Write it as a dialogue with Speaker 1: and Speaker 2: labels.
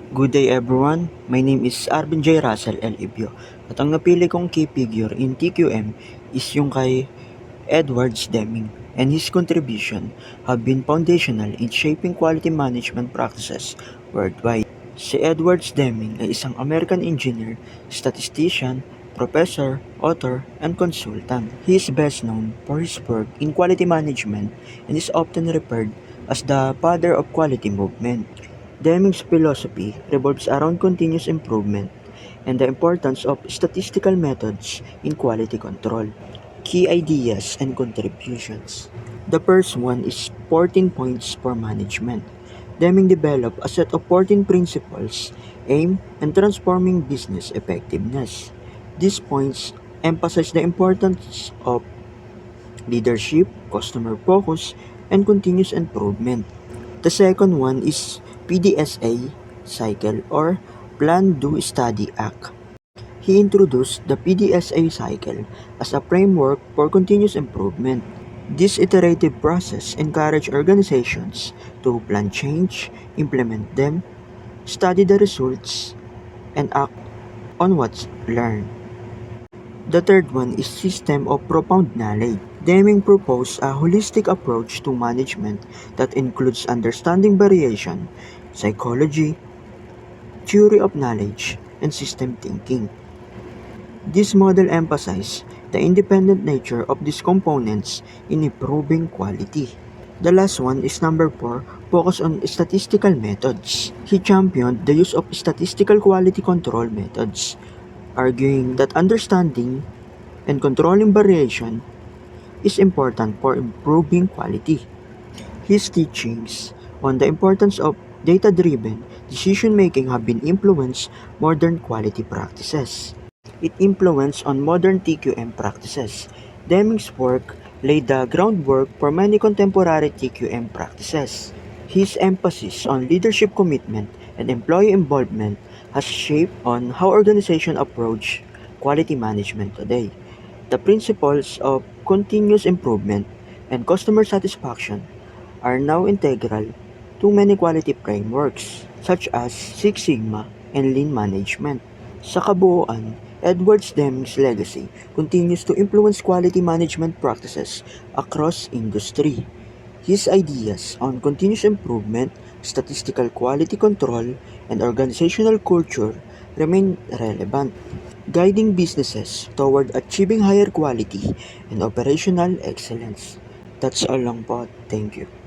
Speaker 1: Good day everyone, my name is Arvin J. Russell L. Ibio at ang napili kong key figure in TQM is yung kay Edwards Deming, and his contribution have been foundational in shaping quality management practices worldwide. Si Edwards Deming ay isang American engineer, statistician, professor, author, and consultant. He is best known for his work in quality management and is often referred as the father of quality movement. Deming's philosophy revolves around continuous improvement and the importance of statistical methods in quality control. Key ideas and contributions. The first one is 14 points for management. Deming developed a set of 14 principles aimed at transforming business effectiveness. These points emphasize the importance of leadership, customer focus, and continuous improvement. The second one is PDSA cycle or Plan Do Study Act. He introduced the PDSA cycle as a framework for continuous improvement. This iterative process encouraged organizations to plan change, implement them, study the results, and act on what's learned. The third one is System of Profound Knowledge. Deming proposed a holistic approach to management that includes understanding variation, psychology, theory of knowledge, and system thinking. This model emphasizes the independent nature of these components in improving quality. The last one is number 4, focus on statistical methods. He championed the use of statistical quality control methods, arguing that understanding and controlling variation is important for improving quality. His teachings on the importance of data-driven decision-making have been influenced modern quality practices. It influenced on modern TQM practices. Deming's work laid the groundwork for many contemporary TQM practices. His emphasis on leadership commitment and employee involvement has shaped on how organizations approach quality management today. The principles of continuous improvement and customer satisfaction are now integral to many quality frameworks such as Six Sigma and Lean Management. Sa kabuuan, Edwards Deming's legacy continues to influence quality management practices across industry. His ideas on continuous improvement, statistical quality control, and organizational culture remain relevant, guiding businesses toward achieving higher quality and operational excellence. That's all lang po. Thank you.